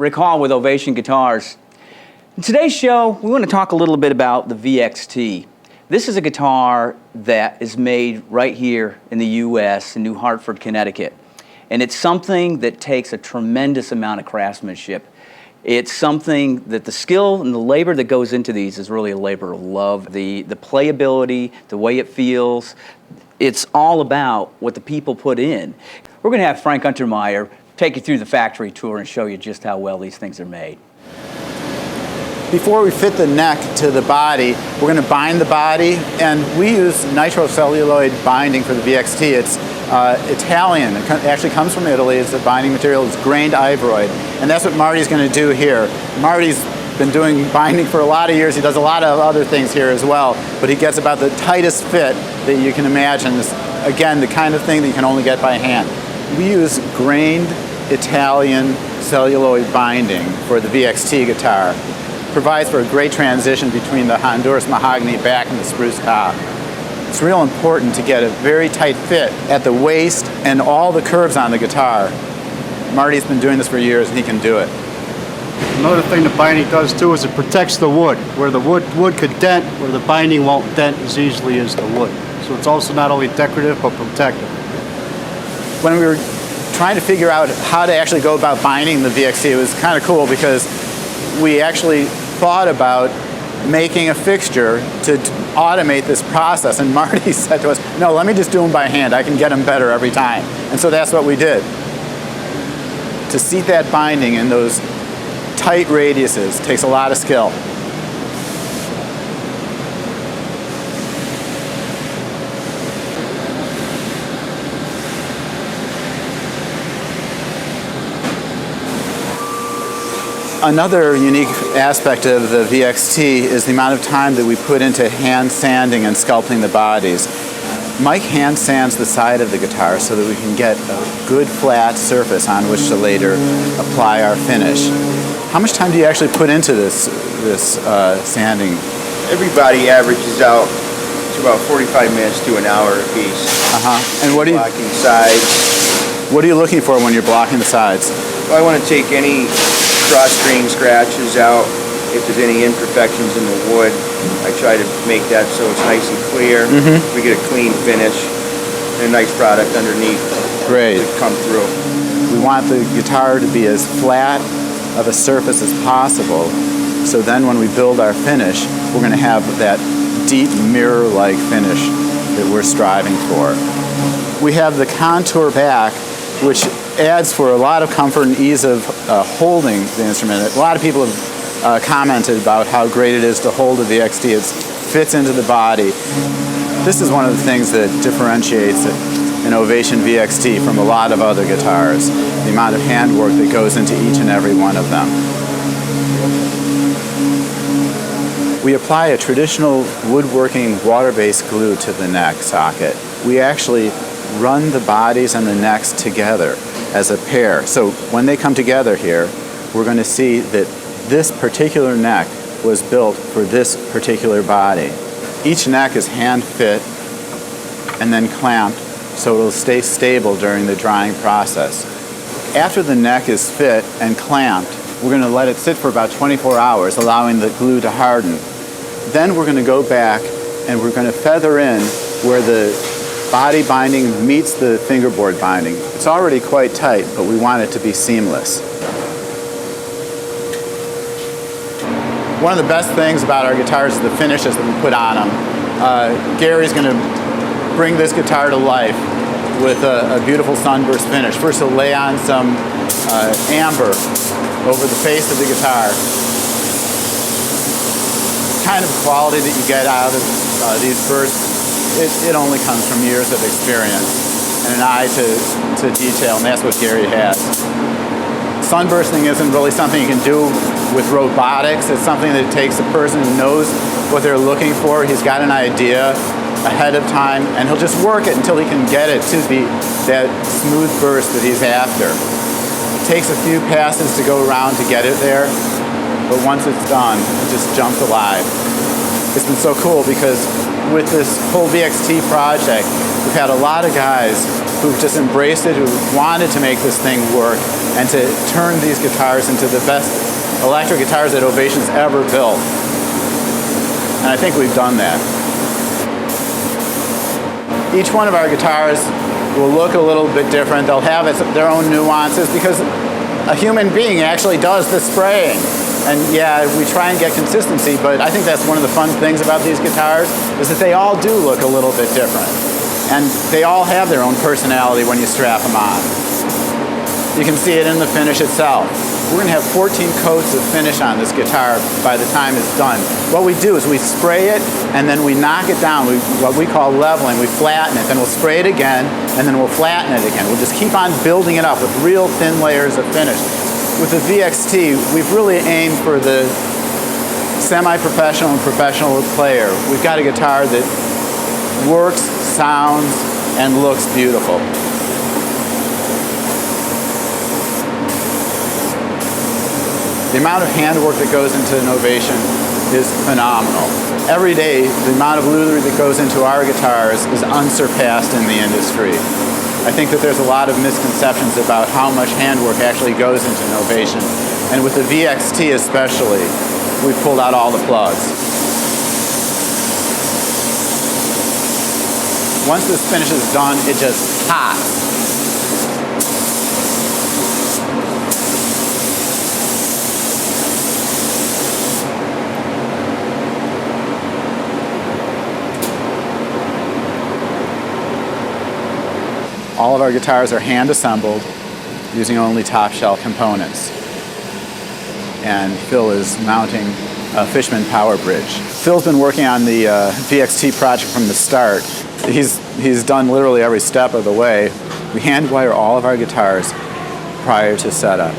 Rick Hall with Ovation Guitars. In today's show, we want to talk a little bit about the VXT. This is a guitar that is made right here in the U.S., in New Hartford, Connecticut. And it's something that takes a tremendous amount of craftsmanship. It's something that the skill and the labor that goes into these is really a labor of love. The playability, the way it feels, it's all about what the people put in. We're going to have Frank Untermeyer take you through the factory tour and show you just how well these things are made. Before we fit the neck to the body, we're going to bind the body, and we use nitrocelluloid binding for the VXT. It's Italian. It actually comes from Italy. It's a binding material. It's grained ivoroid, and that's what Marty's going to do here. Marty's been doing binding for a lot of years. He does a lot of other things here as well, but he gets about the tightest fit that you can imagine. This, again, the kind of thing that you can only get by hand. We use grained Italian celluloid binding for the VXT guitar. Provides for a great transition between the Honduras mahogany back and the spruce top. It's real important to get a very tight fit at the waist and all the curves on the guitar. Marty's been doing this for years and he can do it. Another thing the binding does too is it protects the wood. Where the wood could dent, where the binding won't dent as easily as the wood. So it's also not only decorative but protective. When we were trying to figure out how to actually go about binding the VXT, it was kind of cool because we actually thought about making a fixture to automate this process, and Marty said to us, no, let me just do them by hand. I can get them better every time. And so that's what we did. To seat that binding in those tight radiuses takes a lot of skill. Another unique aspect of the VXT is the amount of time that we put into hand sanding and sculpting the bodies. Mike hand sands the side of the guitar so that we can get a good flat surface on which to later apply our finish. How much time do you actually put into this sanding? Everybody averages out to about 45 minutes to an hour a piece. And what are you blocking sides? What are you looking for when you're blocking the sides? Well, I want to take any cross-grain scratches out. If there's any imperfections in the wood, I try to make that so it's nice and clear. We get a clean finish and a nice product underneath. Great. To come through. We want the guitar to be as flat of a surface as possible, so then when we build our finish, we're going to have that deep mirror-like finish that we're striving for. We have the contour back, which adds for a lot of comfort and ease of holding the instrument. A lot of people have commented about how great it is to hold a VXT. It fits into the body. This is one of the things that differentiates an Ovation VXT from a lot of other guitars, the amount of handwork that goes into each and every one of them. We apply a traditional woodworking water-based glue to the neck socket. We actually run the bodies and the necks together as a pair. So when they come together here, we're going to see that this particular neck was built for this particular body. Each neck is hand fit and then clamped so it'll stay stable during the drying process. After the neck is fit and clamped, we're going to let it sit for about 24 hours, allowing the glue to harden. Then we're going to go back and we're going to feather in where the body binding meets the fingerboard binding. It's already quite tight, but we want it to be seamless. One of the best things about our guitars is the finishes that we put on them. Gary's going to bring this guitar to life with a beautiful sunburst finish. First he'll lay on some amber over the face of the guitar. The kind of quality that you get out of these bursts, it only comes from years of experience and an eye to detail, and that's what Gary has. Sunbursting isn't really something you can do with robotics. It's something that takes a person who knows what they're looking for. He's got an idea ahead of time, and he'll just work it until he can get it to be that smooth burst that he's after. It takes a few passes to go around to get it there, but once it's done, it just jumps alive. It's been so cool because with this whole VXT project, we've had a lot of guys who've just embraced it, who wanted to make this thing work and to turn these guitars into the best electric guitars that Ovation's ever built. And I think we've done that. Each one of our guitars will look a little bit different. They'll have their own nuances because a human being actually does the spraying. And yeah, we try and get consistency, but I think that's one of the fun things about these guitars is that they all do look a little bit different. And they all have their own personality when you strap them on. You can see it in the finish itself. We're going to have 14 coats of finish on this guitar by the time it's done. What we do is we spray it and then we knock it down, what we call leveling. We flatten it, then we'll spray it again, and then we'll flatten it again. We'll just keep on building it up with real thin layers of finish. With the VXT, we've really aimed for the semi-professional and professional player. We've got a guitar that works, sounds, and looks beautiful. The amount of handwork that goes into an Ovation is phenomenal. Every day, the amount of lutherie that goes into our guitars is unsurpassed in the industry. I think that there's a lot of misconceptions about how much handwork actually goes into an Ovation. And with the VXT especially, we've pulled out all the plugs. Once this finish is done, it just pops. All of our guitars are hand assembled using only top shelf components. And Phil is mounting a Fishman power bridge. Phil's been working on the VXT project from the start. He's done literally every step of the way. We hand wire all of our guitars prior to setup.